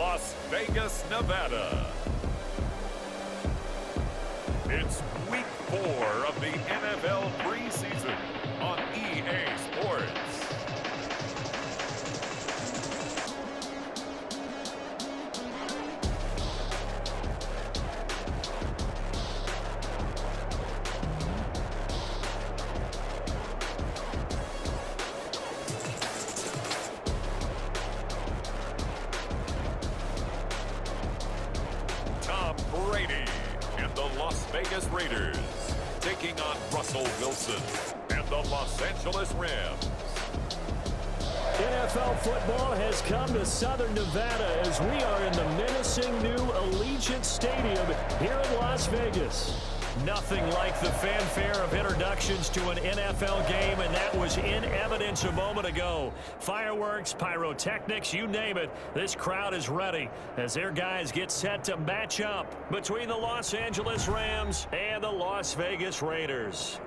Las Vegas, Nevada. It's week 4 of the NFL preseason on EA Sports. Tom Brady and the Las Vegas Raiders taking on Russell Wilson and the Los Angeles Rams. NFL football has come to Southern Nevada as we are in the menacing new Allegiant Stadium here in Las Vegas. Nothing like the fanfare of introductions to an NFL game, and that was in evidence a moment ago. Fireworks, pyrotechnics, you name it. This crowd is ready as their guys get set to match up between the Los Angeles Rams and the Las Vegas Raiders.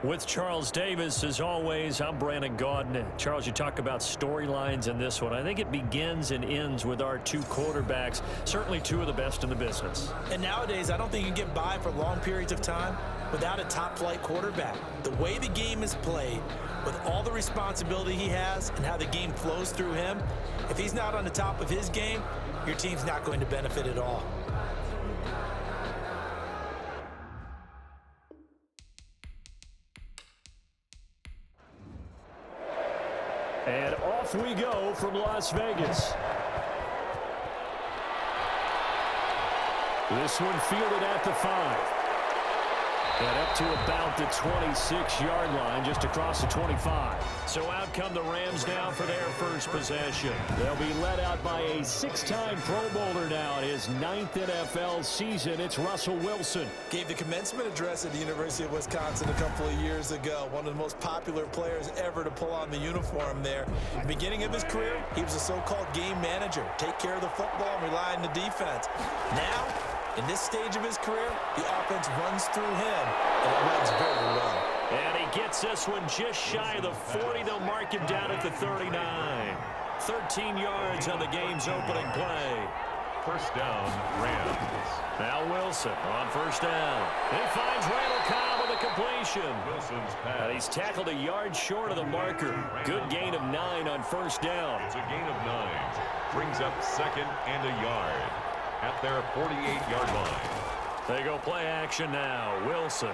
With Charles Davis, as always, I'm Brandon Gaudin. Charles, you talk about storylines in this one. I think it begins and ends with our two quarterbacks, certainly two of the best in the business. And nowadays, I don't think you can get by for long periods of time without a top-flight quarterback. The way the game is played, with all the responsibility he has and how the game flows through him, if he's not on the top of his game, your team's not going to benefit at all. And off we go from Las Vegas. This one fielded at the 5. And up to about the 26-yard line, just across the 25. So out come the Rams now for their first possession. They'll be led out by a 6-time Pro Bowler now in his 9th NFL season. It's Russell Wilson. Gave the commencement address at the University of Wisconsin a couple of years ago. One of the most popular players ever to pull on the uniform there. At the beginning of his career, he was a so-called game manager. Take care of the football and rely on the defense. Now, in this stage of his career, the offense runs through him, and it runs very well. And he gets this one just shy of the 40. They'll mark him down at the 39. 13 yards on the game's opening play. First down, Rams. Now Wilson on first down. He finds Randall Cobb with a completion. Wilson's pass. And he's tackled a yard short of the marker. Good gain of 9 on first down. It's a gain of 9. Brings up second and a yard at their 48-yard line. They go play action now. Wilson.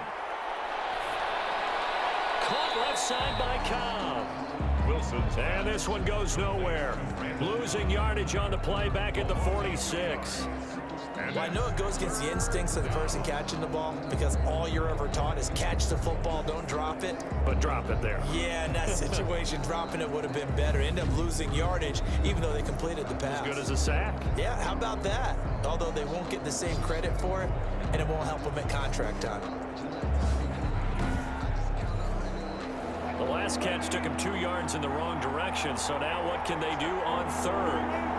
Caught left side by Cobb. Wilson's And this one goes nowhere. Losing yardage on the play back at the 46. Well, I know it goes against the instincts of the person catching the ball because all you're ever taught is catch the football, don't drop it. But drop it there. Yeah, in that situation, dropping it would have been better. End up losing yardage, even though they completed the pass. As good as a sack. Yeah, how about that? Although they won't get the same credit for it, and it won't help them at contract time. The last catch took him 2 yards in the wrong direction, so now what can they do on third?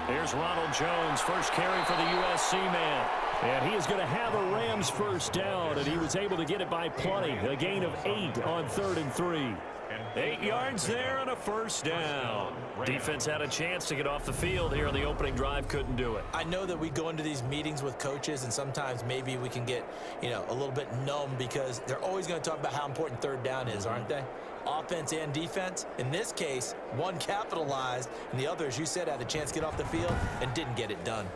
Here's Ronald Jones, first carry for the USC man. And he is going to have a Rams first down, and he was able to get it by plenty. A gain of 8 on 3rd and 3. 8 yards there and a first down. Defense had a chance to get off the field here on the opening drive, couldn't do it. I know that we go into these meetings with coaches, and sometimes maybe we can get, a little bit numb because they're always going to talk about how important third down is, aren't they? Offense and defense. In this case, one capitalized, and the other, as you said, had a chance to get off the field and didn't get it done.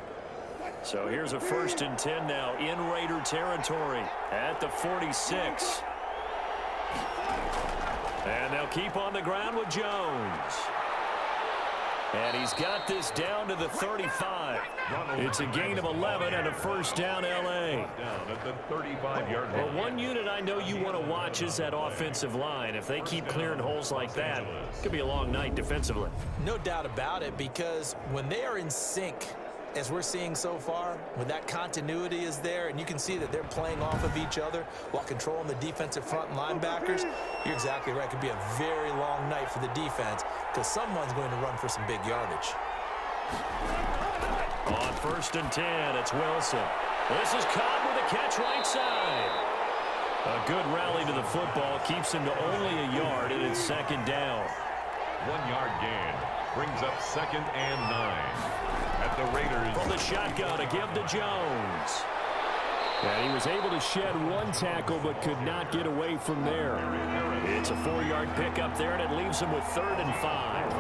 So here's a 1st and 10 now in Raider territory at the 46. And they'll keep on the ground with Jones. And he's got this down to the 35. It's a gain of 11 and a first down, L.A. Down at the 35-yard line. Well, one unit I know you want to watch is that offensive line. If they keep clearing holes like that, it could be a long night defensively. No doubt about it, because when they are in sync, as we're seeing so far, when that continuity is there, and you can see that they're playing off of each other while controlling the defensive front and linebackers, you're exactly right. It could be a very long night for the defense because someone's going to run for some big yardage. On 1st and 10, it's Wilson. This is Cobb with a catch right side. A good rally to the football keeps him to only a yard, and it's second down. 1 yard gain brings up 2nd and 9. At the Raiders. From the shotgun, a give to Jones. And he was able to shed one tackle but could not get away from there. It's a 4-yard pickup there, and it leaves him with 3rd and 5.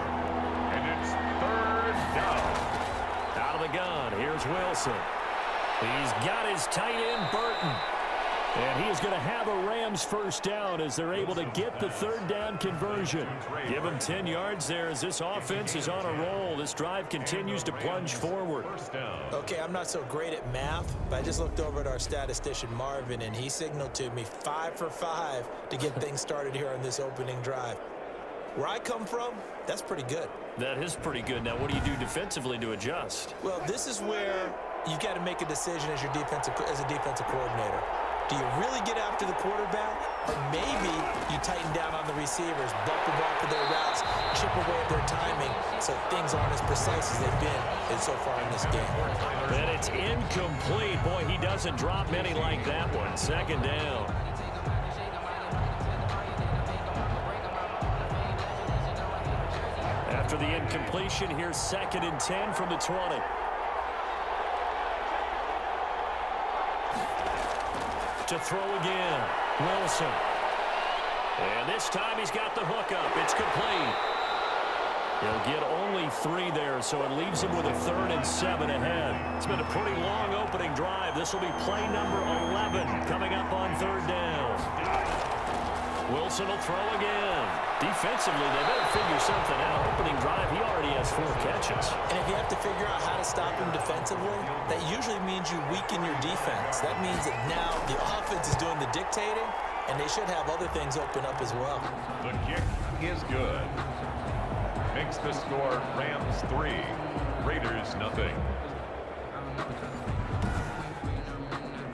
And it's 3rd down. Out of the gun, here's Wilson. He's got his tight end, Burton. And he is going to have a Rams first down as they're able to get the 3rd down conversion. Give him 10 yards there as this offense is on a roll. This drive continues to plunge forward. Okay, I'm not so great at math, but I just looked over at our statistician, Marvin, and he signaled to me 5 for 5 to get things started here on this opening drive. Where I come from, that's pretty good. That is pretty good. Now, what do you do defensively to adjust? Well, this is where you've got to make a decision as a defensive coordinator. Do you really get after the quarterback? Or maybe you tighten down on the receivers, bump them off of their routes, chip away at their timing so things aren't as precise as they've been so far in this game. And it's incomplete. Boy, he doesn't drop many like that one. Second down. After the incompletion, here's 2nd and 10 from the 20. To throw again, Wilson. And this time he's got the hook up. It's complete. He'll get only 3 there, so it leaves him with a 3rd and 7 ahead. It's been a pretty long opening drive. This will be play number 11 coming up on 3rd down. Wilson will throw again. Defensively, they better figure something out. Opening drive, he already has 4 catches. And if you have to figure out how to stop him defensively, that usually means you weaken your defense. That means that now the offense is doing the dictating, and they should have other things open up as well. The kick is good. Makes the score Rams 3, Raiders nothing.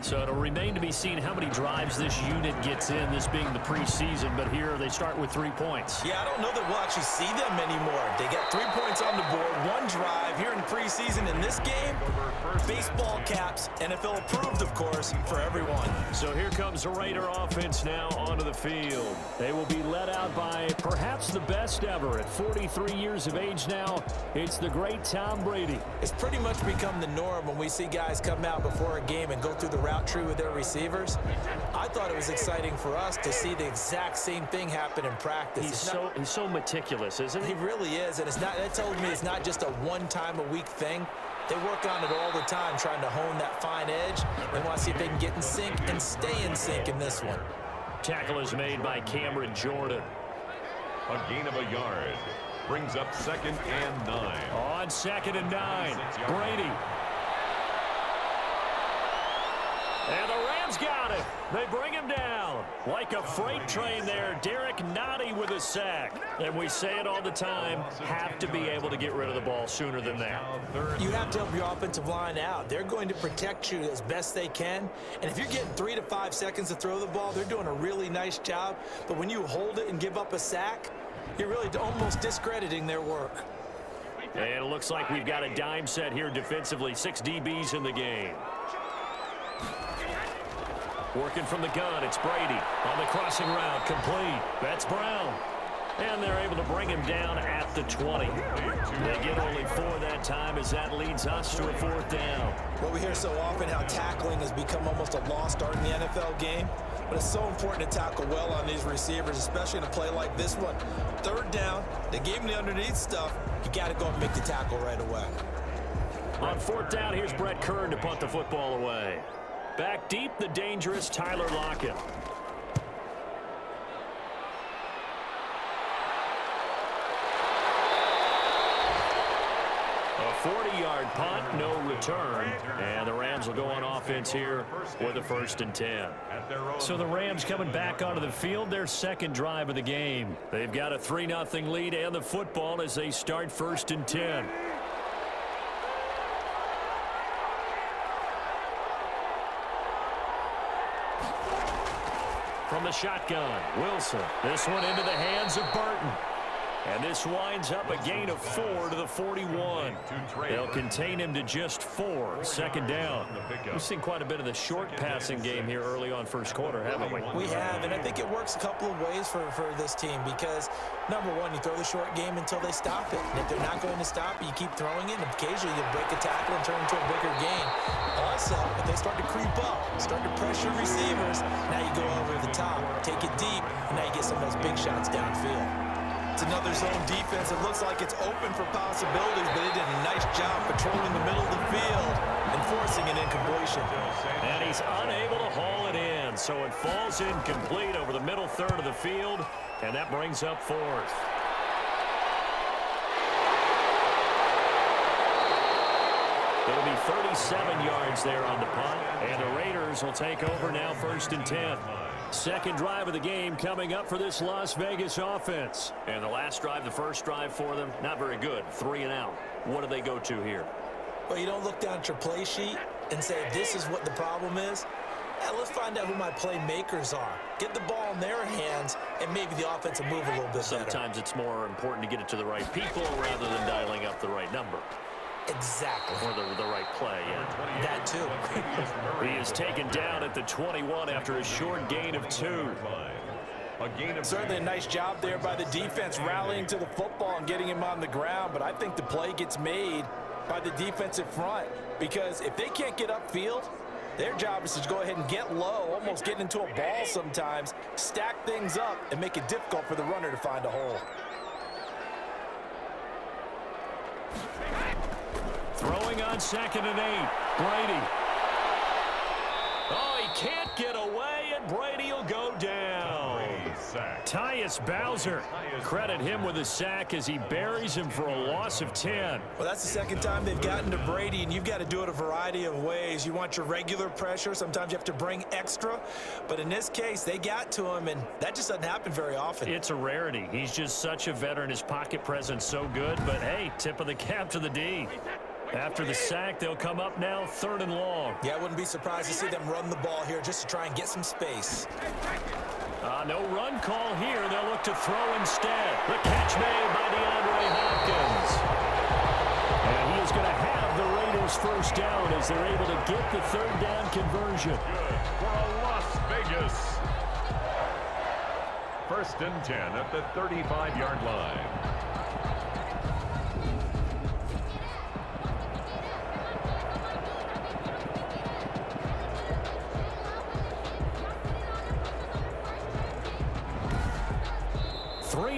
So it'll remain to be seen how many drives this unit gets in, this being the preseason. But here they start with 3 points. Yeah, I don't know that we'll actually see them anymore. They got 3 points on the board, 1 drive here in preseason. In this game, baseball caps, NFL approved, of course, for everyone. So here comes the Raider offense now onto the field. They will be led out by perhaps the best ever. At 43 years of age now, it's the great Tom Brady. It's pretty much become the norm when we see guys come out before a game and go through the route tree with their receivers. I thought it was exciting for us to see the exact same thing happen in practice. He's so meticulous, isn't he? He really is, and that told me it's not just a one-time-a-week thing. They work on it all the time, trying to hone that fine edge. They want to see if they can get in sync and stay in sync in this one. Tackle is made by Cameron Jordan. A gain of a yard brings up 2nd and 9. On 2nd and 9, Brady. And the Rams got it. They bring him down. Like a freight train there, Derek Nottie with a sack. And we say it all the time, have to be able to get rid of the ball sooner than that. You have to help your offensive line out. They're going to protect you as best they can. And if you're getting 3 to 5 seconds to throw the ball, they're doing a really nice job. But when you hold it and give up a sack, you're really almost discrediting their work. And it looks like we've got a dime set here defensively. 6 DBs in the game. Working from the gun, it's Brady. On the crossing route, complete. That's Brown. And they're able to bring him down at the 20. They get only 4 that time as that leads us to a 4th down. Well, we hear so often how tackling has become almost a lost art in the NFL game. But it's so important to tackle well on these receivers, especially in a play like this one. 3rd down, they gave him the underneath stuff. You got to go and make the tackle right away. On 4th down, here's Brett Kern to punt the football away. Back deep, the dangerous Tyler Lockett. A 40-yard punt, no return. And the Rams will go on offense here with a 1st and 10. So the Rams coming back onto the field, their 2nd drive of the game. They've got a 3-0 lead and the football as they start 1st and 10. From the shotgun, Wilson. This one into the hands of Burton. And this winds up a gain of 4 to the 41. They'll contain him to just 4. Second down. We've seen quite a bit of the short passing game here early on first quarter, haven't we? We have, and I think it works a couple of ways for this team because, number one, you throw the short game until they stop it. And if they're not going to stop it, you keep throwing it, and occasionally you break a tackle and turn into a bigger gain. Also, if they start to creep up, start to pressure receivers, now you go over the top, take it deep, and now you get some of those big shots downfield. It's another zone defense. It looks like it's open for possibilities, but they did a nice job patrolling the middle of the field and forcing an incompletion. And he's unable to haul it in, so it falls incomplete over the middle third of the field, and that brings up 4th. It'll be 37 yards there on the punt, and the Raiders will take over now 1st and 10. Second drive of the game coming up for this Las Vegas offense. And the last drive, the first drive for them, not very good. 3 and out. What do they go to here? Well, you don't look down at your play sheet and say, this is what the problem is. Let's find out who my playmakers are. Get the ball in their hands, and maybe the offense will move a little bit better. Sometimes it's more important to get it to the right people rather than dialing up the right number. Exactly. Or the right play, yeah. That too. He is taken down at the 21 after a short gain of 2. Certainly a nice job there by the defense rallying to the football and getting him on the ground, but I think the play gets made by the defensive front because if they can't get upfield, their job is to go ahead and get low, almost get into a ball sometimes, stack things up, and make it difficult for the runner to find a hole. Throwing on 2nd and 8. Brady. Oh, he can't get away, and Brady will go down. Tyus Bowser. Credit him with a sack as he buries him for a loss of 10. Well, that's the second time they've gotten to Brady, and you've got to do it a variety of ways. You want your regular pressure. Sometimes you have to bring extra. But in this case, they got to him, and that just doesn't happen very often. It's a rarity. He's just such a veteran. His pocket presence so good. But, hey, tip of the cap to the D. After the sack, they'll come up now 3rd and long. Yeah, I wouldn't be surprised to see them run the ball here just to try and get some space. No run call here. They'll look to throw instead. The catch made by DeAndre Hopkins. And he is going to have the Raiders first down as they're able to get the 3rd down conversion. Good for a Las Vegas. 1st and 10 at the 35-yard line.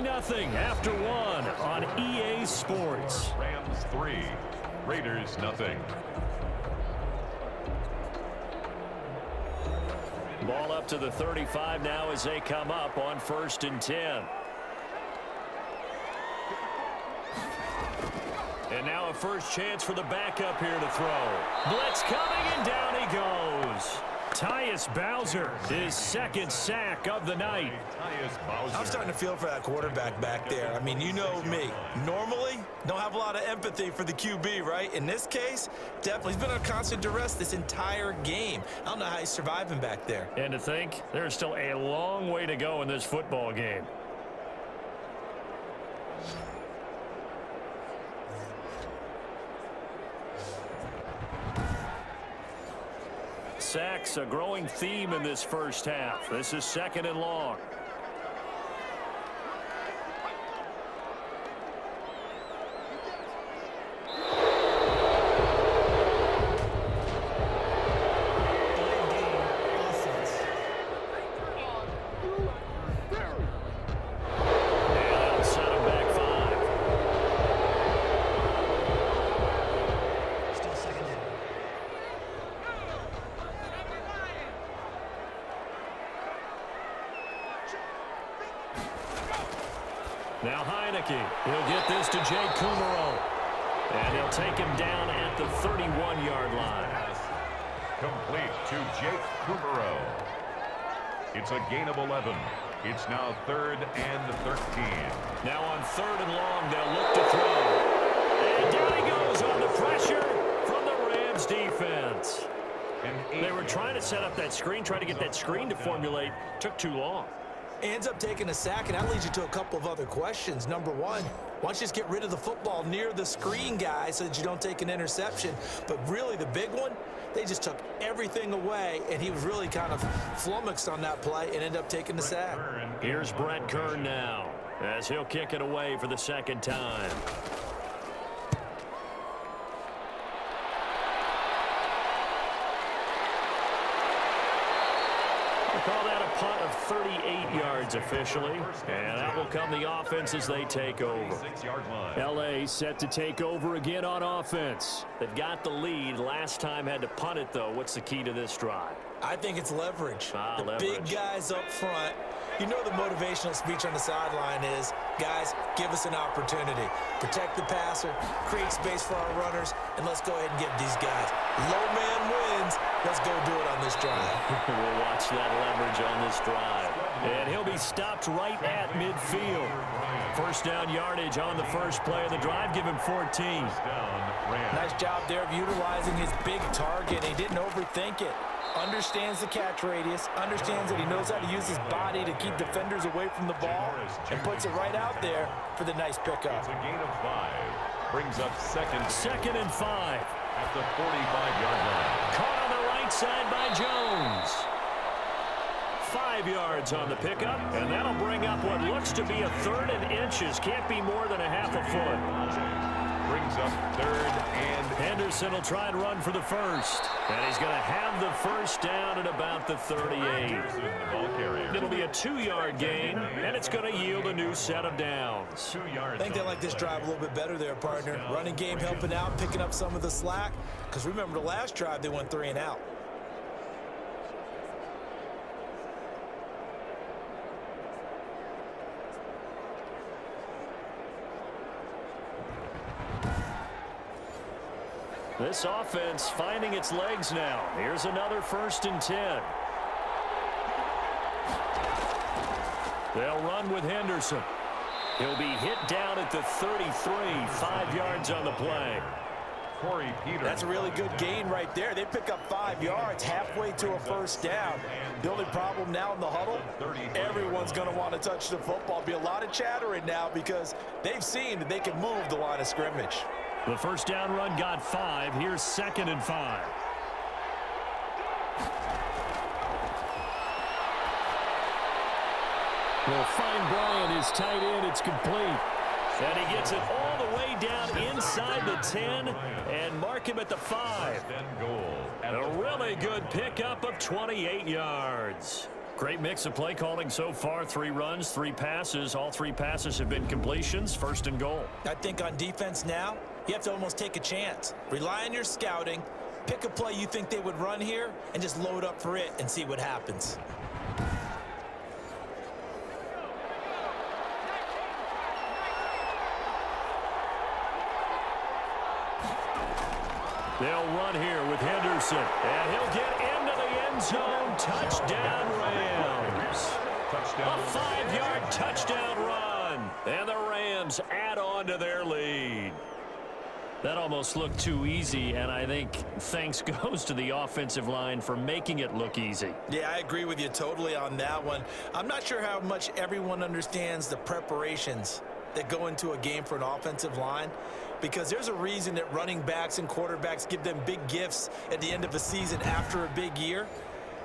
Nothing after 1 on EA Sports. Rams 3, Raiders nothing. Ball up to the 35 now as they come up on 1st and 10. And now a first chance for the backup here to throw. Blitz coming, and down he goes. Tyus Bowser, his 2nd sack of the night. I'm starting to feel for that quarterback back there. I mean, you know me. Normally, don't have a lot of empathy for the QB, right? In this case, definitely. He's been on constant duress this entire game. I don't know how he's surviving back there. And to think, there's still a long way to go in this football game. Sacks, a growing theme in this first half. This is 2nd and long. Now Heineke, he'll get this to Jake Kumaro. And he'll take him down at the 31-yard line. Complete to Jake Kumaro. It's a gain of 11. It's now 3rd and 13. Now on 3rd and long, they'll look to throw. And down he goes on the pressure from the Rams defense. They were trying to set up that screen, try to get that screen to formulate. Took too long. Ends up taking a sack, and that leads you to a couple of other questions. Number one, why don't you just get rid of the football near the screen guy so that you don't take an interception? But really the big one, they just took everything away, and he was really kind of flummoxed on that play and ended up taking the sack. Here's Brett Kern now as he'll kick it away for the second time. Call that a punt of 38 yards officially, and that will come the offense as they take over. L.A. set to take over again on offense. They've got the lead. Last time had to punt it, though. What's the key to this drive? I think it's leverage. The leverage. Big guys up front. You know the motivational speech on the sideline is, guys, give us an opportunity. Protect the passer, create space for our runners, and let's go ahead and give these guys. Low man wins. Let's go do it on this drive. We'll watch that leverage on this drive. And he'll be stopped right at midfield. First down yardage on the first play of the drive. Give him 14. Nice job there of utilizing his big target. He didn't overthink it. Understands the catch radius, understands that he knows how to use his body to keep defenders away from the ball, and puts it right out there for the nice pickup. It's a gain of 5. Brings up second and 5. At the 45-yard line. Caught on the right side by Jones. 5 yards on the pickup, and that'll bring up what looks to be a third and inches. Can't be more than a half a foot. Brings up third and Henderson will try and run for the first. And he's going to have the first down at about the 38. It'll be a 2-yard gain, and it's going to yield a new set of downs. 2 yards. I think they like this drive a little bit better there, partner. Running game helping out, picking up some of the slack. Because remember, the last drive, they went 3 and out. This offense finding its legs now. Here's another 1st and 10. They'll run with Henderson. He'll be hit down at the 33, 5 yards on the play. That's a really good gain right there. They pick up 5 yards halfway to a first down. The only problem now in the huddle, everyone's going to want to touch the football. Be a lot of chattering now because they've seen that they can move the line of scrimmage. The first down run got 5. Here's 2nd and 5. Will find Bryant, his tight end. It's complete. And he gets it all the way down inside the 10 and mark him at the 5. A really good pickup of 28 yards. Great mix of play calling so far. 3 runs, 3 passes. All 3 passes have been completions. 1st and goal. I think on defense now, you have to almost take a chance. Rely on your scouting. Pick a play you think they would run here and just load up for it and see what happens. They'll run here with Henderson, and he'll get into the end zone. Touchdown, Rams. A 5-yard touchdown run, and the Rams add on to their lead. That almost looked too easy, and I think thanks goes to the offensive line for making it look easy. Yeah, I agree with you totally on that one. I'm not sure how much everyone understands the preparations that go into a game for an offensive line, because there's a reason that running backs and quarterbacks give them big gifts at the end of a season after a big year.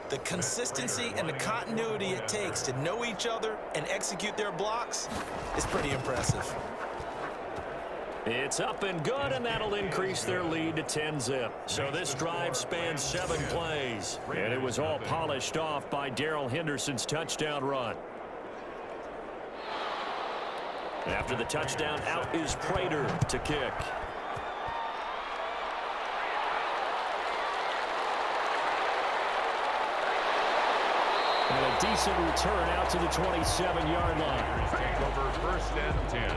The consistency and the continuity it takes to know each other and execute their blocks is pretty impressive. It's up and good, and that'll increase their lead to 10-zip. So this drive spans 7 plays, and it was all polished off by Darrell Henderson's touchdown run. After the touchdown, out is Prater to kick. And a decent return out to the 27-yard line. Take over 1st and 10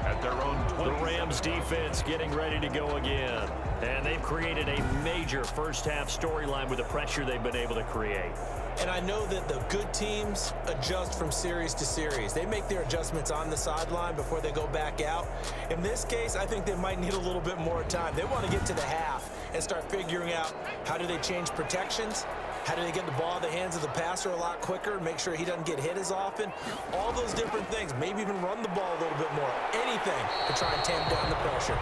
at their own 20. The Rams defense getting ready to go again. And they've created a major first-half storyline with the pressure they've been able to create. And I know that the good teams adjust from series to series. They make their adjustments on the sideline before they go back out. In this case, I think they might need a little bit more time. They want to get to the half and start figuring out how do they change protections, How do they get the ball in the hands of the passer a lot quicker, make sure he doesn't get hit as often? All those different things. Maybe even run the ball a little bit more. Anything to try and tamp down the pressure.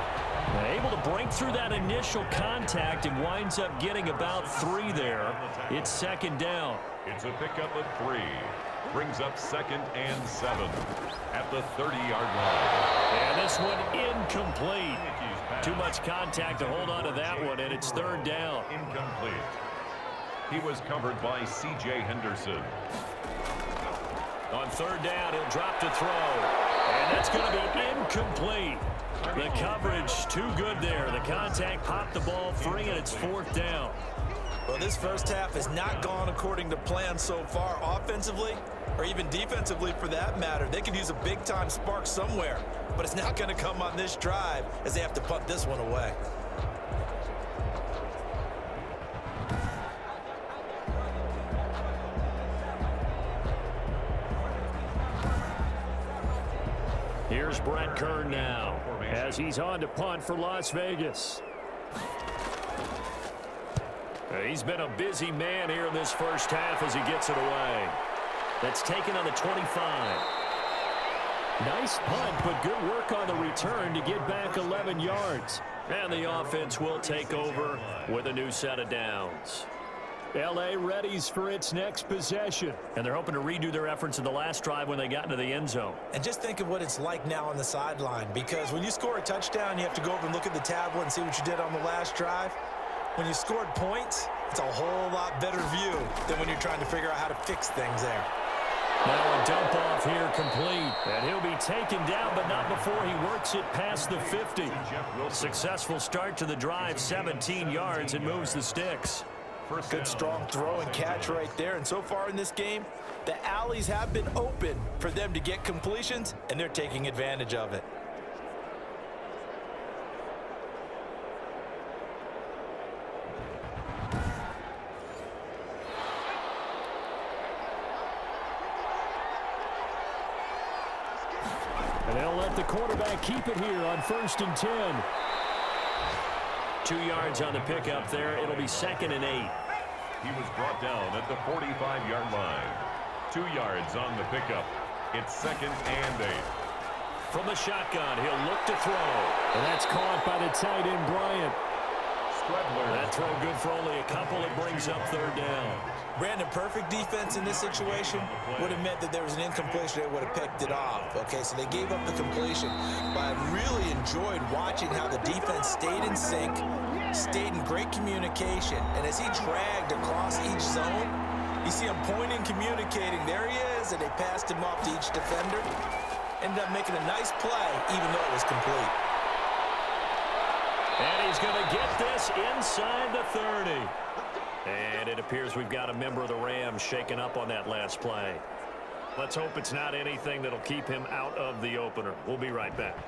Able to break through that initial contact and winds up getting about 3 there. It's second down. It's a pickup of 3. Brings up 2nd and 7 at the 30-yard line. And this one incomplete. Too much contact to hold on to that one, and it's 3rd down. Incomplete. He was covered by C.J. Henderson. On 3rd down, he'll drop to throw. And that's going to be incomplete. The coverage too good there. The contact popped the ball free, and it's 4th down. Well, this first half has not gone according to plan so far offensively or even defensively for that matter. They could use a big-time spark somewhere, but it's not going to come on this drive as they have to punt this one away. Here's Brett Kern now as he's on to punt for Las Vegas. He's been a busy man here in this first half as he gets it away. That's taken on the 25. Nice punt, but good work on the return to get back 11 yards. And the offense will take over with a new set of downs. L.A. readies for its next possession. And they're hoping to redo their efforts in the last drive when they got into the end zone. And just think of what it's like now on the sideline, because when you score a touchdown, you have to go over and look at the tablet and see what you did on the last drive. When you scored points, it's a whole lot better view than when you're trying to figure out how to fix things there. Now a dump off here complete. And he'll be taken down, but not before he works it past the 50. Successful start to the drive, 17 yards, and moves the sticks. Good strong throw and catch right there. And so far in this game, the alleys have been open for them to get completions, and they're taking advantage of it. And they'll let the quarterback keep it here on 1st and 10. 2 yards on the pickup there. It'll be 2nd and 8. He was brought down at the 45-yard line. 2 yards on the pickup. It's 2nd and 8. From the shotgun, he'll look to throw. And that's caught by the tight end, Bryant. That throw good for only a couple. It brings up 3rd down. Brandon, perfect defense in this situation would have meant that there was an incompletion. They would have picked it off. Okay, so they gave up the completion. But I really enjoyed watching how the defense stayed in sync, stayed in great communication. And as he dragged across each zone, you see him pointing, communicating. There he is, and they passed him off to each defender. Ended up making a nice play, even though it was complete. And he's going to get this inside the 30. And it appears we've got a member of the Rams shaken up on that last play. Let's hope it's not anything that'll keep him out of the opener. We'll be right back.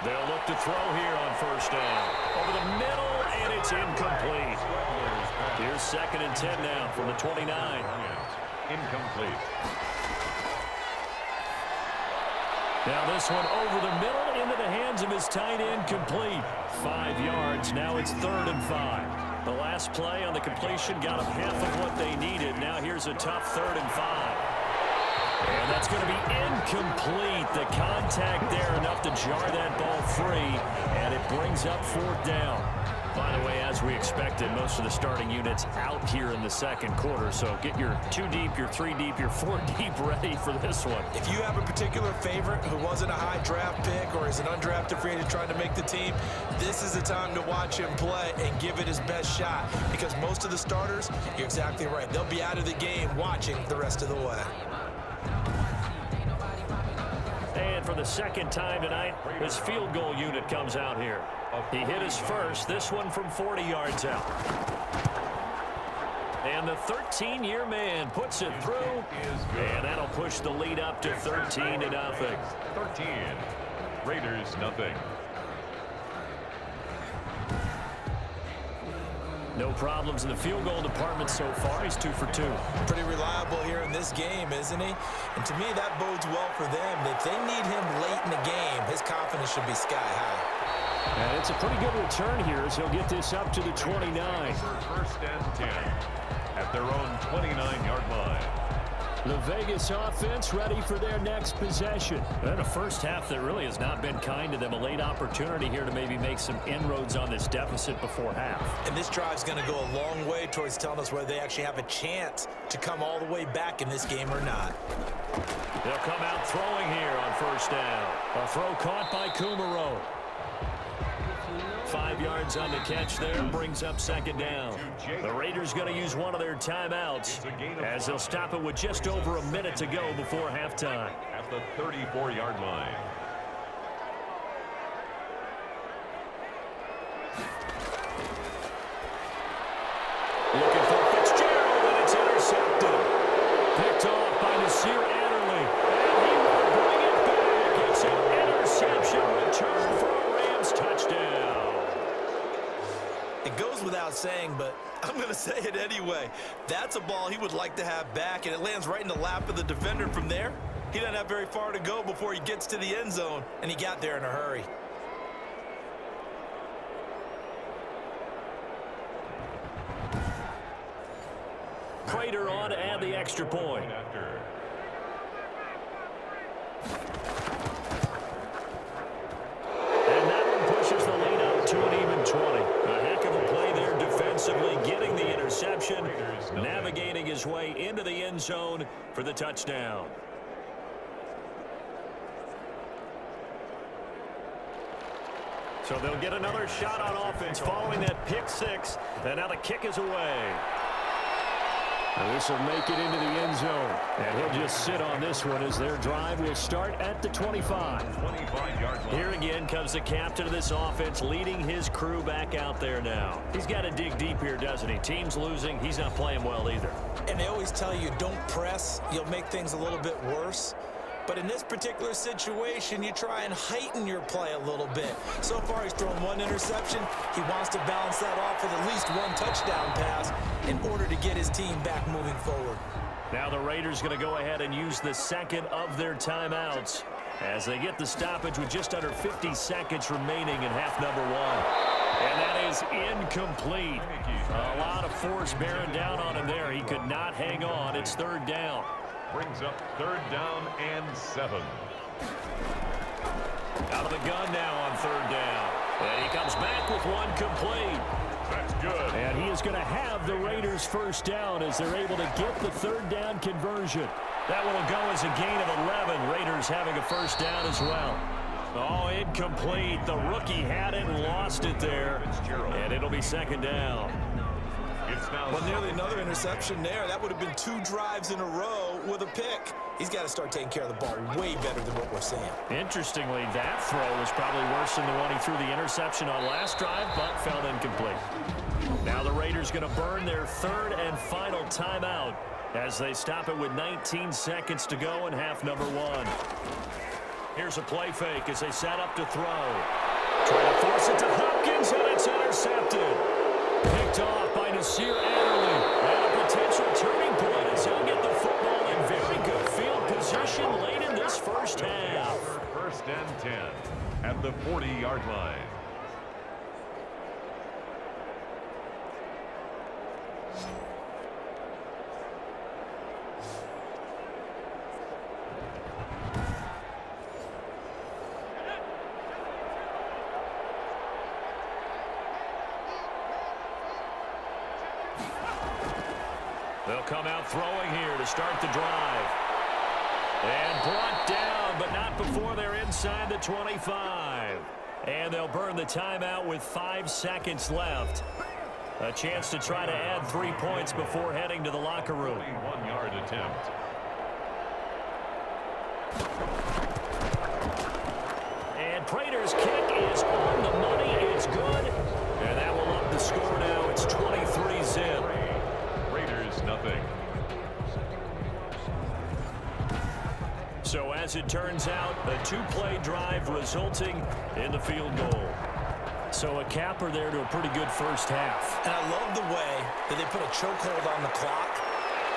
They'll look to throw here on 1st down. Over the middle, and it's incomplete. Here's 2nd and 10 now from the 29. Incomplete. Now this one over the middle into the hands of his tight end, complete. 5 yards. Now it's 3rd and 5. The last play on the completion got them half of what they needed. Now here's a tough 3rd and 5. And that's going to be incomplete. The contact there enough to jar that ball free, and it brings up 4th down. By the way, as we expected, most of the starting units out here in the second quarter, so get your 2 deep, your 3 deep, your 4 deep ready for this one. If you have a particular favorite who wasn't a high draft pick or is an undrafted free agent trying to make the team, this is the time to watch him play and give it his best shot, because most of the starters, you're exactly right, they'll be out of the game watching the rest of the way. And for the second time tonight, his field goal unit comes out here. He hit his first, this one from 40 yards out. And the 13-year man puts it through, and that'll push the lead up to 13-0. 13. Raiders, nothing. No problems in the field goal department so far. He's 2 for 2. Pretty reliable here in this game, isn't he? And to me, that bodes well for them. If they need him late in the game, his confidence should be sky high. And it's a pretty good return here as he'll get this up to the 29. For first and 10 at their own 29-yard line. The Vegas offense ready for their next possession. And a first half that really has not been kind to them. A late opportunity here to maybe make some inroads on this deficit before half. And this drive's going to go a long way towards telling us whether they actually have a chance to come all the way back in this game or not. They'll come out throwing here on first down. A throw caught by Kumaro. 5 yards on the catch there, brings up second down. The Raiders going to use one of their timeouts as they'll stop it with just over a minute to go before halftime. At the 34-yard line. Looking for Fitzgerald, and it's intercepted. Picked off by Nasir Adderley. And he will bring it back. It's an interception return for a Rams touchdown. It goes without saying, but I'm going to say it anyway. That's a ball he would like to have back, and it lands right in the lap of the defender from there. He doesn't have very far to go before he gets to the end zone, and he got there in a hurry. Prater on to add the extra point. And that one pushes the lead out to an even 20. A heck of a play there defensively, getting the interception, navigating his way into the end zone for the touchdown. So they'll get another shot on offense following that pick six. And now the kick is away. This will make it into the end zone. And he'll just sit on this one as their drive will start at the 25. 25-yard line. Here again comes the captain of this offense leading his crew back out there now. He's got to dig deep here, doesn't he? Team's losing. He's not playing well either. And they always tell you, don't press. You'll make things a little bit worse. But in this particular situation, you try and heighten your play a little bit. So far, he's thrown one interception. He wants to balance that off with at least one touchdown pass in order to get his team back moving forward. Now the Raiders going to go ahead and use the second of their timeouts as they get the stoppage with just under 50 seconds remaining in half number one. And that is incomplete. A lot of force bearing down on him there. He could not hang on. It's third down. Brings up third down and 7. Out of the gun now on third down. And he comes back with one complete. That's good. And he is going to have the Raiders first down as they're able to get the third down conversion. That one will go as a gain of 11. Raiders having a first down as well. Oh, incomplete. The rookie had it and lost it there. And it'll be second down. Well, nearly another interception there. That would have been 2 drives in a row with a pick. He's got to start taking care of the ball way better than what we're seeing. Interestingly, that throw was probably worse than the one he threw the interception on last drive, but fell incomplete. Now the Raiders going to burn their third and final timeout as they stop it with 19 seconds to go in half number one. Here's a play fake as they set up to throw. Trying to force it to Hopkins, and it's intercepted. Picked off by Nasir Adderley. And a potential turning point as he'll get the football in very good field position late in this first half. First and 10 at the 40-yard line. They'll come out throwing here to start the drive. And brought down, but not before they're inside the 25. And they'll burn the timeout with 5 seconds left. A chance to try to add 3 points before heading to the locker room. 1-yard attempt. And Prater's kick is on the money. It's good. And that will up the score now. It's 23-zip. Raiders nothing. So as it turns out, a 2-play drive resulting in the field goal. So a capper there to a pretty good first half. And I love the way that they put a chokehold on the clock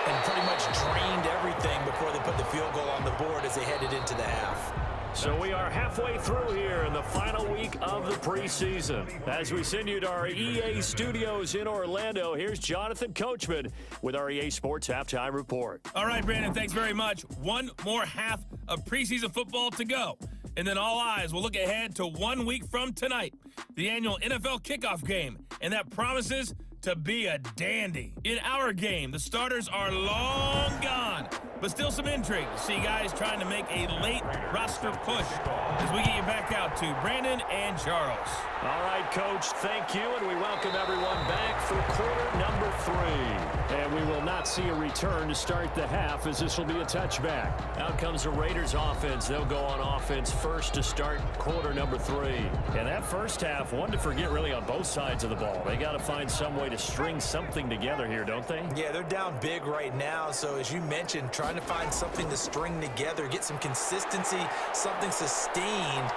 and pretty much drained everything before they put the field goal on the board as they headed into the half. So we are halfway through here in the final week of the preseason. As we send you to our EA studios in Orlando, here's Jonathan Coachman with our EA Sports Halftime Report. All right, Brandon, thanks very much. One more half of preseason football to go. And then all eyes will look ahead to 1 week from tonight, the annual NFL kickoff game. And that promises to be a dandy. In our game, the starters are long gone, but still some intrigue to see guys trying to make a late roster push as we get you back out to Brandon and Charles. All right, Coach, thank you, and we welcome everyone back for quarter number 3. And we will not see a return to start the half as this will be a touchback. Out comes the Raiders offense. They'll go on offense first to start quarter number 3. And that first half, one to forget really on both sides of the ball. They got to find some way to string something together here, don't they? Yeah, they're down big right now. So as you mentioned, trying to find something to string together, get some consistency, something sustained,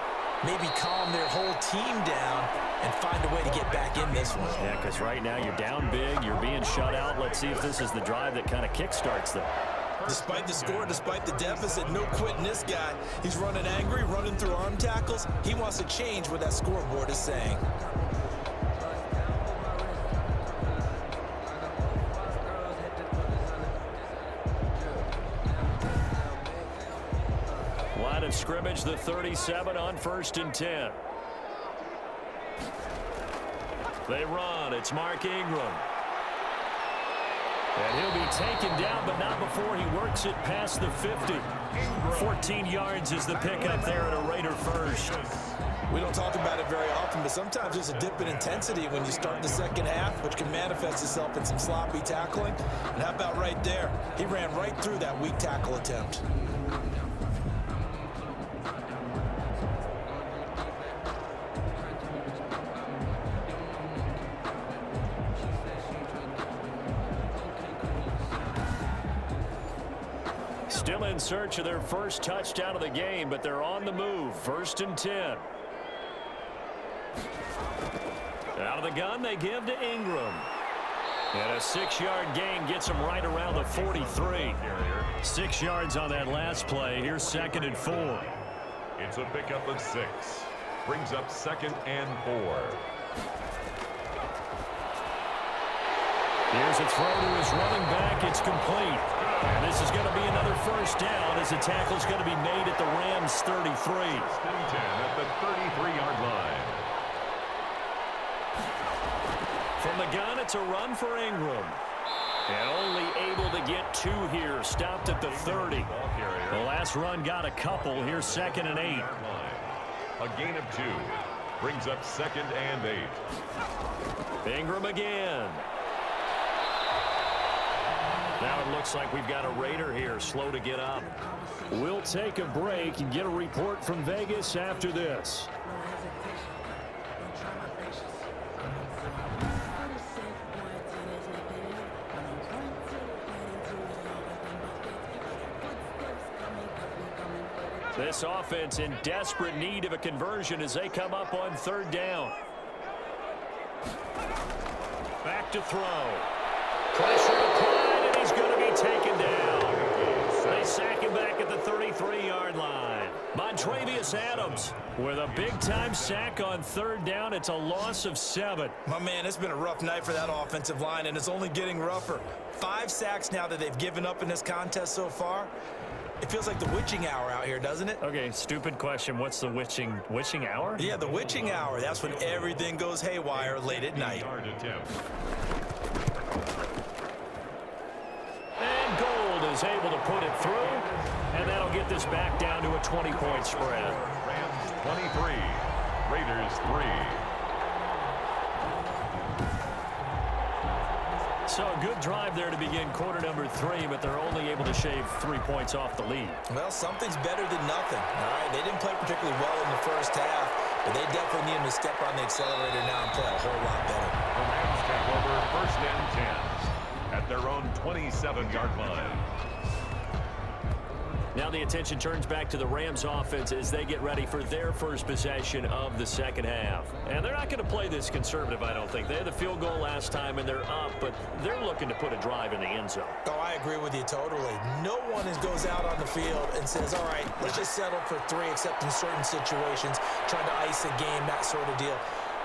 maybe calm their whole team down and find a way to get back in this one. Yeah, because right now you're down big, you're being shut out. Let's see if this is the drive that kind of kickstarts them. Despite the score, despite the deficit, no quitting this guy. He's running angry, running through arm tackles. He wants to change what that scoreboard is saying. Line of scrimmage, the 37 on 1st and 10. They run. It's Mark Ingram. And he'll be taken down, but not before he works it past the 50. 14 yards is the pickup there at a Raider first. We don't talk about it very often, but sometimes there's a dip in intensity when you start the second half, which can manifest itself in some sloppy tackling. And how about right there? He ran right through that weak tackle attempt. Still in search of their first touchdown of the game, but they're on the move. 1st and 10. Out of the gun, they give to Ingram. And a 6-yard gain gets them right around the 43. 6 yards on that last play. Here's 2nd and 4. It's a pickup of 6. Brings up 2nd and 4. Here's a throw to his running back. It's complete. And this is going to be another first down as the tackle's going to be made at the Rams' 33. 10 at the 33-yard line. From the gun, it's a run for Ingram. And only able to get 2 here. Stopped at the 30. The last run got a couple. Here's 2nd and 8. A gain of 2. Brings up 2nd and 8. Ingram again. Now it looks like we've got a Raider here, slow to get up. We'll take a break and get a report from Vegas after this. This offense in desperate need of a conversion as they come up on 3rd down. Back to throw. Pressure applied, and he's going to be taken down. They sack him back at the 33-yard line. Montravius Adams with a big-time sack on 3rd down. It's a loss of 7. My man, it's been a rough night for that offensive line, and it's only getting rougher. 5 sacks now that they've given up in this contest so far. It feels like the witching hour out here, doesn't it? Okay, stupid question. What's the witching hour? Yeah, the witching hour. That's when everything goes haywire late at night. And Gold is able to put it through, and that'll get this back down to a 20-point spread. Rams 23, Raiders 3. So a good drive there to begin quarter number 3, but they're only able to shave 3 points off the lead. Well, something's better than nothing. All right, they didn't play particularly well in the first half, but they definitely need them to step on the accelerator now and play a whole lot better. The Rams take over 1st and 10 at their own 27-yard line. Now the attention turns back to the Rams offense as they get ready for their first possession of the second half. And they're not going to play this conservative, I don't think. They had the field goal last time and they're up, but they're looking to put a drive in the end zone. Oh, I agree with you totally. No one goes out on the field and says, all right, let's just settle for 3, except in certain situations, trying to ice a game, that sort of deal.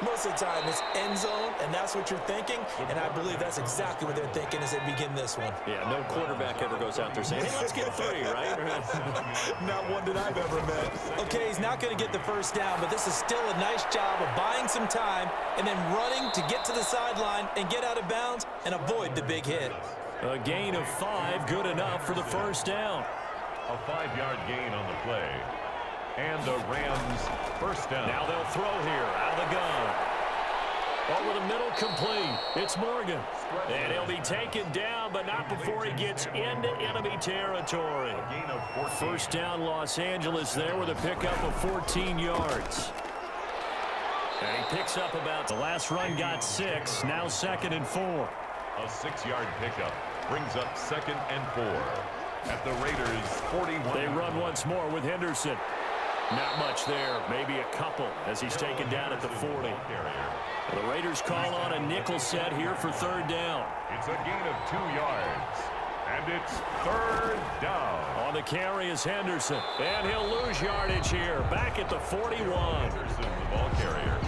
Most of the time, it's end zone, and that's what you're thinking, and I believe that's exactly what they're thinking as they begin this one. Yeah, no quarterback ever goes out there saying, hey, let's get 3, right? Not one that I've ever met. Okay, he's not going to get the first down, but this is still a nice job of buying some time and then running to get to the sideline and get out of bounds and avoid the big hit. A gain of 5, good enough for the first down. A 5-yard gain on the play. And the Rams first down. Now they'll throw here out of the gun. Over the middle, complete. It's Morgan. And he'll be taken down, but not before he gets into enemy territory. First down, Los Angeles there with a pickup of 14 yards. And he picks up about, the last run got 6, now 2nd and 4. A 6-yard pickup brings up 2nd and 4. At the Raiders' 41. They run once more with Henderson. Not much there, maybe a couple as he's taken down at the 40. The Raiders call on a nickel set here for 3rd down. It's a gain of 2 yards, and it's 3rd down. On the carry is Henderson, and he'll lose yardage here, back at the 41. Henderson, the ball carrier.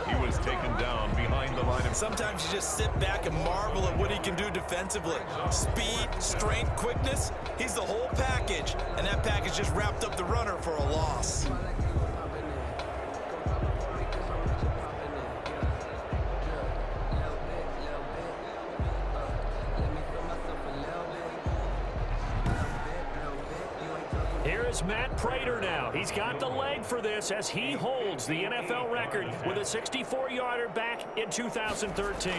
He was taken down behind the line of... Sometimes you just sit back and marvel at what he can do defensively. Speed, strength, quickness, he's the whole package. And that package just wrapped up the runner for a loss. Here's Matt Prater now. He's got the leg for this as he holds the NFL record with a 64-yarder back in 2013.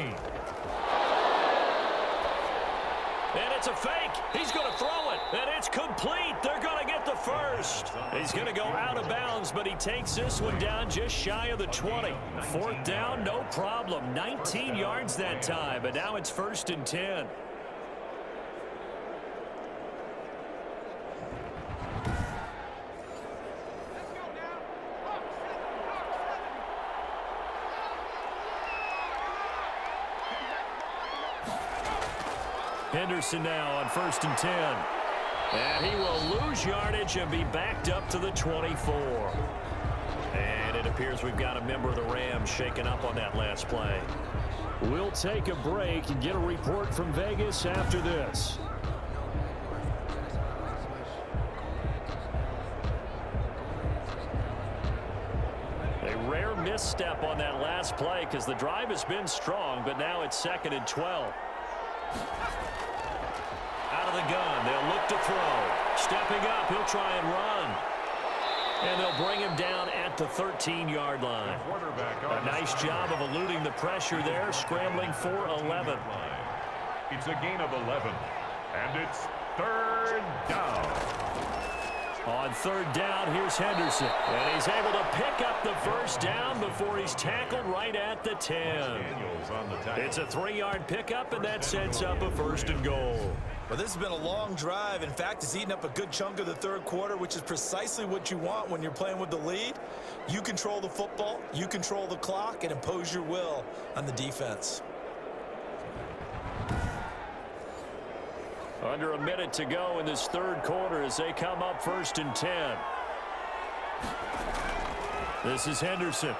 And it's a fake. He's going to throw it, and it's complete. They're going to get the first. He's going to go out of bounds, but he takes this one down just shy of the 20. 4th down, no problem. 19 yards that time, but now it's 1st and 10. Henderson now on 1st and 10. And he will lose yardage and be backed up to the 24. And it appears we've got a member of the Rams shaken up on that last play. We'll take a break and get a report from Vegas after this. A rare misstep on that last play because the drive has been strong, but now it's 2nd and 12. Out of the gun, they'll look to throw. Stepping up, he'll try and run. And they'll bring him down at the 13-yard line. A nice job of eluding the pressure there, scrambling for 11. It's a gain of 11, and it's 3rd down. On 3rd down, here's Henderson. And he's able to pick up the first down before he's tackled right at the 10. It's a 3-yard pickup, and that sets up a 1st and goal. Well, this has been a long drive. In fact, it's eaten up a good chunk of the 3rd quarter, which is precisely what you want when you're playing with the lead. You control the football, you control the clock, and impose your will on the defense. Under a minute to go in this 3rd quarter as they come up 1st and 10. This is Henderson.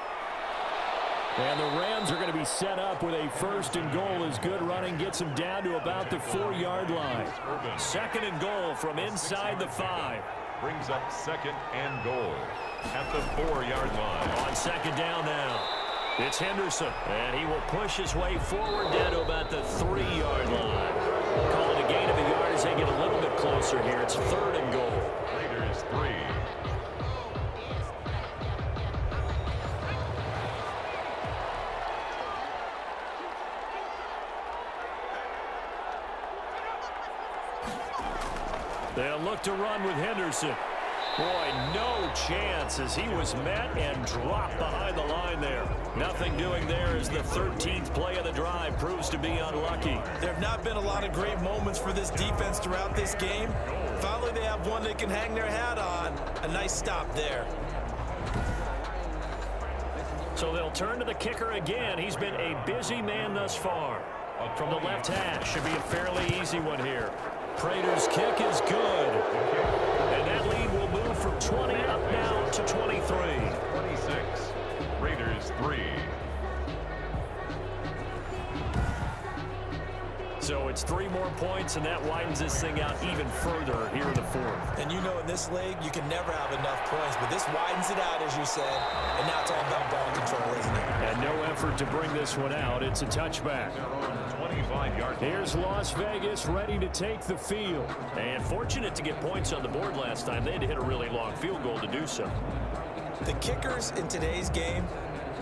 And the Rams are going to be set up with a 1st and goal as good running gets them down to about the 4-yard line. 2nd and goal from inside the 5. Brings up 2nd and goal at the 4-yard line. On 2nd down now. It's Henderson. And he will push his way forward down to about the 3-yard line. Call it a gain of a yard as they get a little bit closer here. It's 3rd and goal. Raiders 3. They'll look to run with Henderson. Boy, no chance as he was met and dropped behind the line there. Nothing doing there as the 13th play of the drive proves to be unlucky. There have not been a lot of great moments for this defense throughout this game, Finally, they have one they can hang their hat on. A nice stop there. So they'll turn to the kicker again. He's been a busy man thus far. From the left hash, should be a fairly easy one here. Prater's kick is good. And that lead will move from 20 up now to 23. 26. Raiders 3. So it's 3 more points, and that widens this thing out even further here in the fourth. And you know in this league, you can never have enough points, but this widens it out, as you said, and now it's all about ball control, isn't it? And no effort to bring this one out. It's a touchback. 25-yard. Here's Las Vegas ready to take the field. And fortunate to get points on the board last time. They had to hit a really long field goal to do so. The kickers in today's game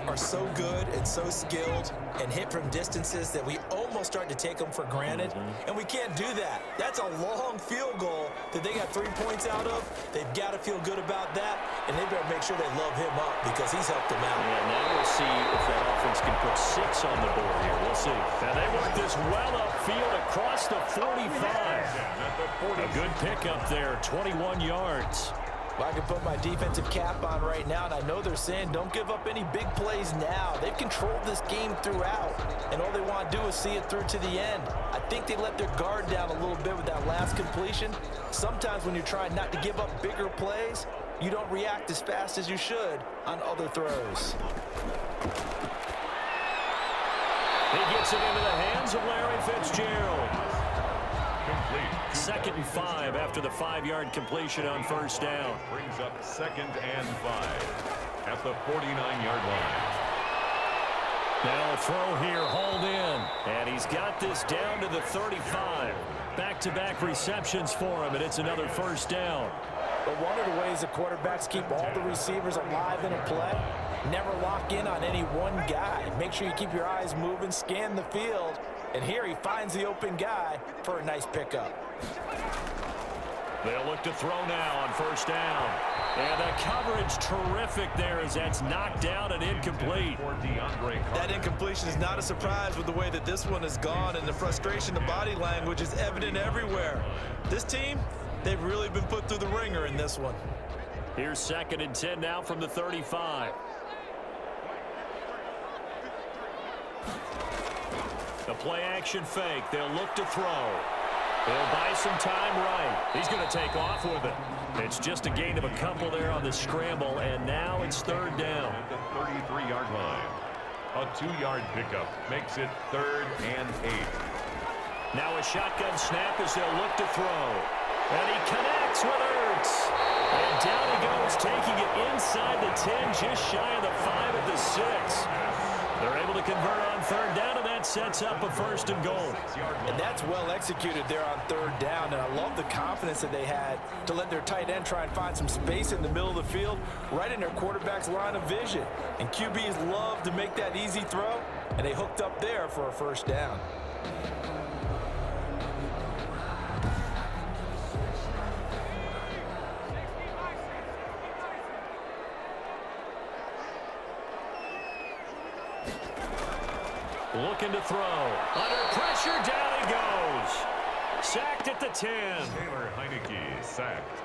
are so good and so skilled and hit from distances that we almost start to take them for granted. And we can't do that. That's a long field goal that they got 3 points out of. They've got to feel good about that, and they better make sure they love him up because he's helped them out. And now we'll see if that offense can put 6 on the board here. We'll see. And they work this well upfield across the 45. A good pickup there, 21 yards. Well, I can put my defensive cap on right now, and I know they're saying don't give up any big plays now. They've controlled this game throughout, and all they want to do is see it through to the end. I think they let their guard down a little bit with that last completion. Sometimes when you're trying not to give up bigger plays, you don't react as fast as you should on other throws. He gets it into the hands of Larry Fitzgerald. Complete. 2nd and 5 after the 5-yard completion on first down. Brings up 2nd and 5 at the 49-yard line. Now a throw here, hauled in. And he's got this down to the 35. Back-to-back receptions for him, and it's another first down. But one of the ways the quarterbacks keep all the receivers alive in a play, never lock in on any one guy. Make sure you keep your eyes moving, scan the field. And here he finds the open guy for a nice pickup. They'll look to throw now on first down. And the coverage terrific there as that's knocked down and incomplete. That incompletion is not a surprise with the way that this one has gone, and the frustration, the body language is evident everywhere. This team, they've really been put through the ringer in this one. Here's 2nd and 10 now from the 35. The play-action fake. They'll look to throw. They'll buy some time right. He's going to take off with it. It's just a gain of a couple there on the scramble, and now it's 3rd down. At the 33-yard line. A 2-yard pickup makes it 3rd and 8. Now a shotgun snap as they'll look to throw. And he connects with Ertz. And down he goes, taking it inside the 10, just shy of the 5 at the 6. They're able to convert on 3rd down, and that sets up a 1st and goal. And that's well executed there on 3rd down, and I love the confidence that they had to let their tight end try and find some space in the middle of the field, right in their quarterback's line of vision. And QBs love to make that easy throw, and they hooked up there for a 1st down. Looking to throw. Under pressure, down he goes. Sacked at the 10. Taylor Heineke sacked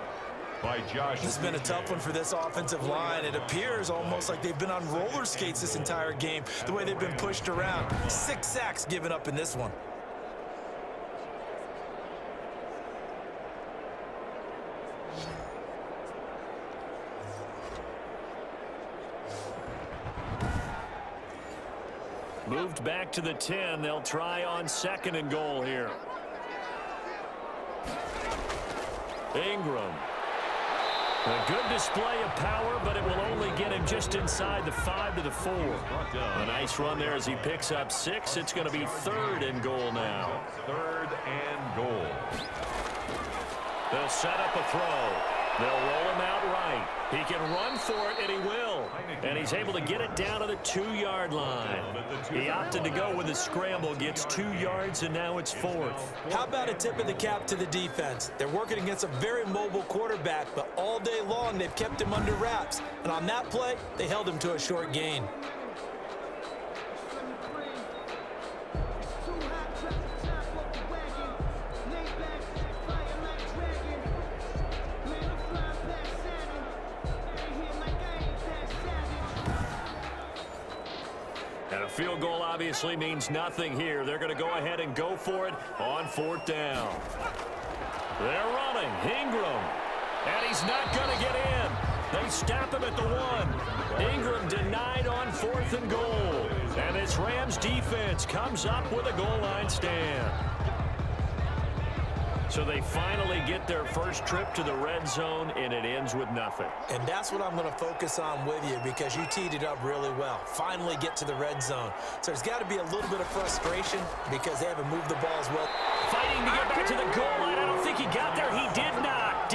by Josh. This has been a tough one for this offensive line. It appears almost like they've been on roller skates this entire game, the way they've been pushed around. 6 sacks given up in this one. Moved back to the 10. They'll try on 2nd and goal here. Ingram. A good display of power, but it will only get him just inside the 5 to the 4. A nice run there as he picks up 6. It's going to be 3rd and goal now. 3rd and goal. They'll set up a throw. They'll roll him out right. He can run for it, and he will. And he's able to get it down to the 2-yard line. He opted to go with the scramble, gets 2 yards, and now it's 4th. How about a tip of the cap to the defense? They're working against a very mobile quarterback, but all day long they've kept him under wraps. And on that play, they held him to a short gain. obviously means nothing here. They're going to go ahead and go for it on 4th down. They're running. Ingram. And he's not going to get in. They stop him at the 1. Ingram denied on 4th and goal. And this Rams defense comes up with a goal line stand. So they finally get their first trip to the red zone, and it ends with nothing. And that's what I'm going to focus on with you, because you teed it up really well. Finally get to the red zone. So there's got to be a little bit of frustration because they haven't moved the ball as well. Fighting to get back to the goal line. I don't think he got there. He did not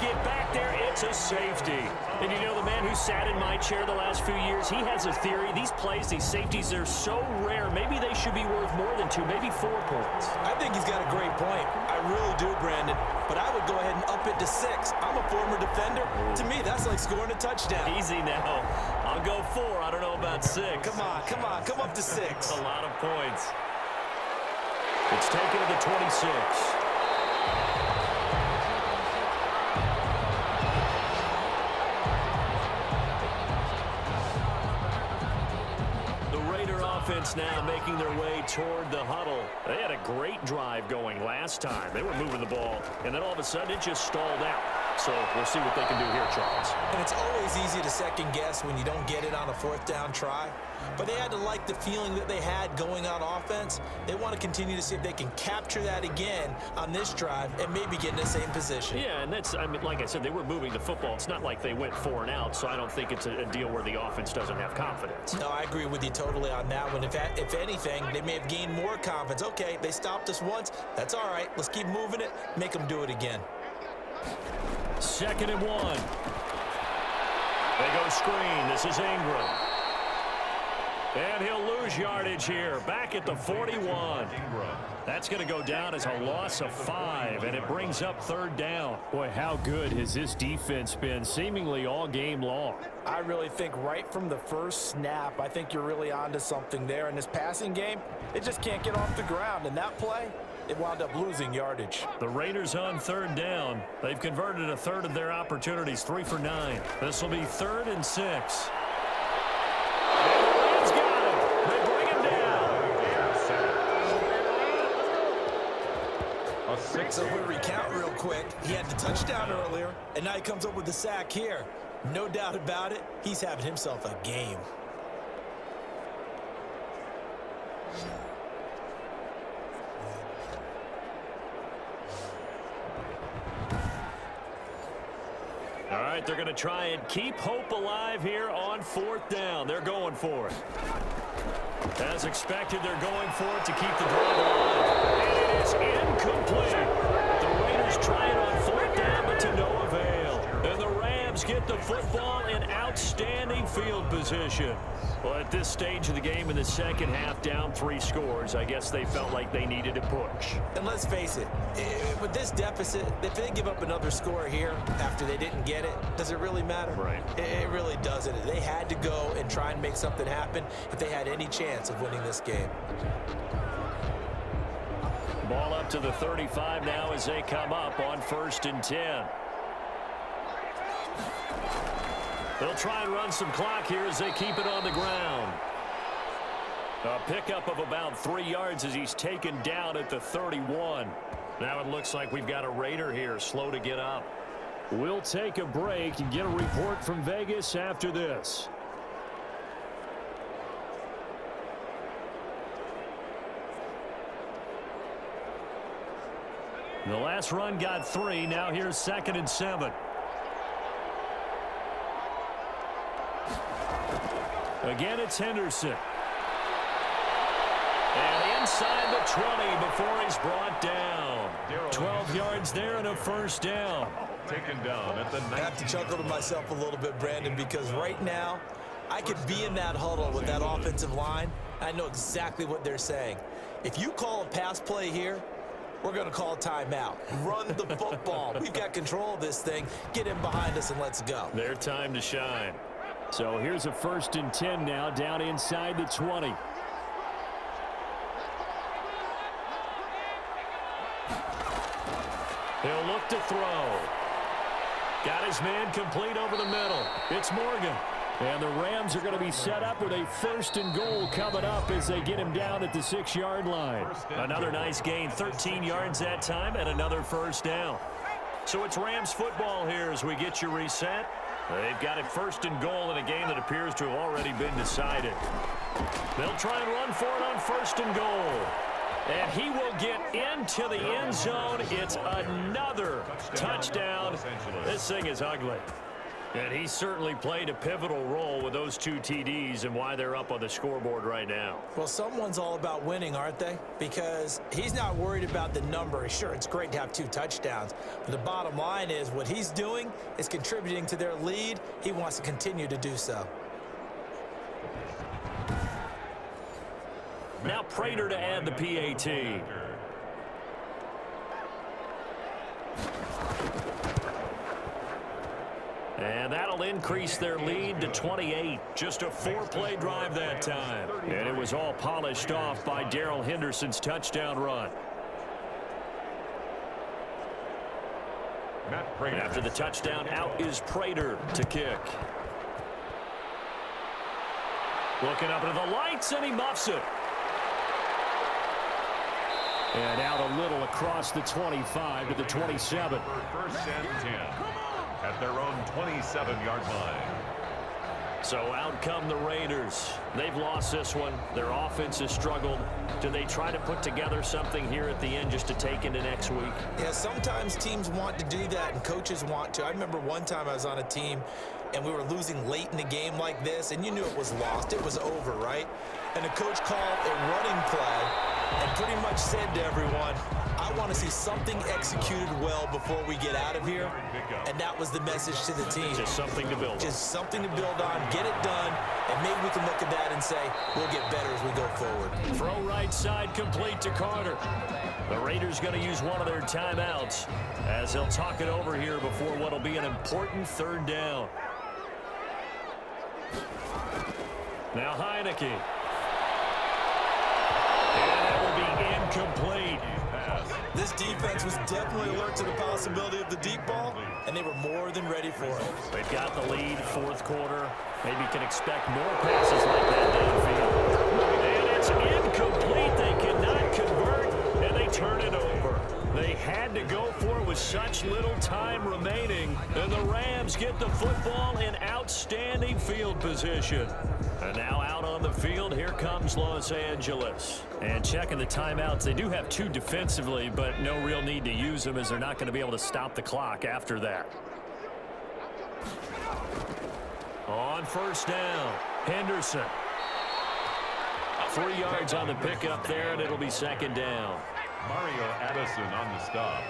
get back there. It's a safety. And you know, the man who sat in my chair the last few years, he has a theory. These plays, these safeties, they're so rare. Maybe they should be worth more than 2, maybe 4 points. I think he's got a great point. I really do, Brandon. But I would go ahead and up it to 6. I'm a former defender. To me, that's like scoring a touchdown. Easy now. I'll go 4. I don't know about 6. Come on. Come up to 6. That's a lot of points. It's taken to the 26. Offense now making their way toward the huddle. They had a great drive going last time. They were moving the ball, and then all of a sudden it just stalled out. So we'll see what they can do here, Charles. And it's always easy to second guess when you don't get it on a 4th down try. But they had to like the feeling that they had going on offense. They want to continue to see if they can capture that again on this drive and maybe get in the same position. Yeah, and that's, I mean, like I said, they were moving the football. It's not like they went 4 and out, so I don't think it's a deal where the offense doesn't have confidence. No, I agree with you totally on that one. If anything, they may have gained more confidence. Okay, they stopped us once. That's all right. Let's keep moving it. Make them do it again. 2nd and 1. They go screen. This is Ingram. And he'll lose yardage here. Back at the 41. That's going to go down as a loss of 5, and it brings up 3rd down. Boy, how good has this defense been seemingly all game long? I really think right from the first snap, I think you're really onto something there. In this passing game, it just can't get off the ground. And that play, it wound up losing yardage. The Raiders on 3rd down. They've converted a third of their opportunities, 3 for 9. This will be 3rd and 6. So if we recount real quick, he had the touchdown earlier, and now he comes up with the sack here. No doubt about it, he's having himself a game. All right, they're going to try and keep hope alive here on 4th down. They're going for it. As expected, they're going for it to keep the drive alive. And it is incomplete. The Raiders try it on 4th down, but to no avail. And the Rams get the football in outstanding field position. Well, at this stage of the game in the second half, down 3 scores, I guess they felt like they needed to push. And let's face it, with this deficit, if they give up another score here after they didn't get it, does it really matter? Right. It really doesn't. They had to go and try and make something happen if they had any chance of winning this game. Ball up to the 35 now as they come up on 1st and 10. They'll try and run some clock here as they keep it on the ground. A pickup of about 3 yards as he's taken down at the 31. Now it looks like we've got a Raider here, slow to get up. We'll take a break and get a report from Vegas after this. The last run got 3. Now here's 2nd and 7. Again, it's Henderson. And inside the 20 before he's brought down. 12 yards there and a 1st down. Taken down at the 19. I have to chuckle to myself a little bit, Brandon, because right now I could be in that huddle with that offensive line. I know exactly what they're saying. If you call a pass play here, we're going to call timeout. Run the football. We've got control of this thing. Get in behind us and let's go. Their time to shine. So here's a 1st and 10 now, down inside the 20. He'll look to throw. Got his man complete over the middle. It's Morgan. And the Rams are going to be set up with a 1st and goal coming up as they get him down at the 6-yard line. Another nice gain, 13 yards that time, and another 1st down. So it's Rams football here as we get you reset. They've got it 1st and goal in a game that appears to have already been decided. They'll try and run for it on 1st and goal. And he will get into the end zone. It's another touchdown. This thing is ugly. And he certainly played a pivotal role with those 2 TDs and why they're up on the scoreboard right now. Well, someone's all about winning, aren't they? Because he's not worried about the number. Sure, it's great to have 2 touchdowns. But the bottom line is what he's doing is contributing to their lead. He wants to continue to do so. Now Prater to add the PAT. And that'll increase their lead to 28. Just a 4-play drive that time. And it was all polished off by Darrell Henderson's touchdown run. After the touchdown, out is Prater to kick. Looking up into the lights, and he muffs it. And out a little across the 25 to the 27. 1st and 10 at their own 27-yard line. So out come the Raiders. They've lost this one. Their offense has struggled. Do they try to put together something here at the end just to take into next week? Yeah, sometimes teams want to do that and coaches want to. I remember one time I was on a team and we were losing late in the game like this, and you knew it was lost. It was over, right? And the coach called a running play and pretty much said to everyone, I want to see something executed well before we get out of here. And that was the message to the team. Just something to build on. Just something to build on, get it done, and maybe we can look at that and say, we'll get better as we go forward. Throw right side complete to Carter. The Raiders going to use one of their timeouts as they'll talk it over here before what will be an important 3rd down. Now Heineke. And that will be incomplete. This defense was definitely alert to the possibility of the deep ball, and they were more than ready for it. They've got the lead, 4th quarter. Maybe can expect more passes like that downfield. And it's incomplete. They cannot convert, and they turn it over. They had to go for it with such little time remaining, and the Rams get the football in outstanding field position. And now out on the field, here comes Los Angeles. And checking the timeouts, they do have 2 defensively, but no real need to use them as they're not going to be able to stop the clock after that. On 1st down, Henderson. 3 yards on the pickup there, and it'll be 2nd down. Mario Addison on the stop.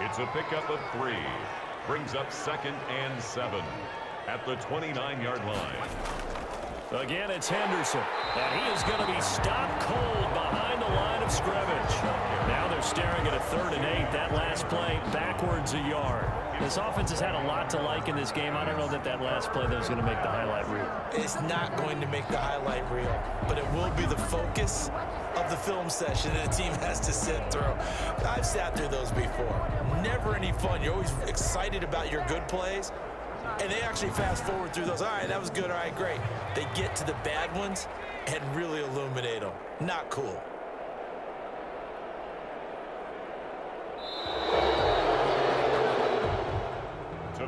It's a pickup of 3. Brings up 2nd and 7 at the 29-yard line. Again, it's Henderson. And he is going to be stopped cold behind the line of scrimmage. Now they're staring at a 3rd and 8. That last play backwards a yard. This offense has had a lot to like in this game. I don't know that last play that was going to make the highlight reel. It's not going to make the highlight reel, but it will be the focus of the film session that a team has to sit through. I've sat through those before. Never any fun. You're always excited about your good plays, and they actually fast forward through those. All right, that was good. All right, great. They get to the bad ones and really illuminate them. Not cool.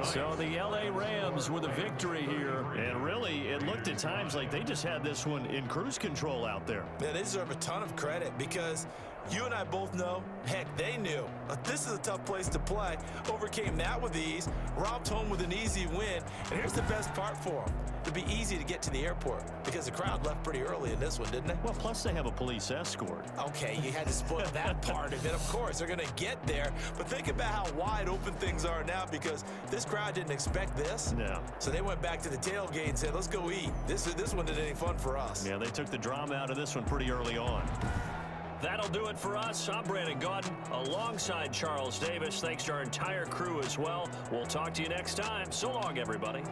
So the L.A. Rams with a victory here, and really it looked at times like they just had this one in cruise control out there. Yeah, they deserve a ton of credit because you and I both know, heck, they knew. This is a tough place to play. Overcame that with ease, robbed home with an easy win, and here's the best part for them. It'd be easy to get to the airport because the crowd left pretty early in this one, didn't they? Well, plus they have a police escort. Okay, you had to spoil that part of it. Of course, they're going to get there, but think about how wide open things are now because this crowd didn't expect this. No. So they went back to the tailgate and said, let's go eat. This one didn't any fun for us. Yeah, they took the drama out of this one pretty early on. That'll do it for us. I'm Brandon Gaudin alongside Charles Davis. Thanks to our entire crew as well. We'll talk to you next time. So long, everybody.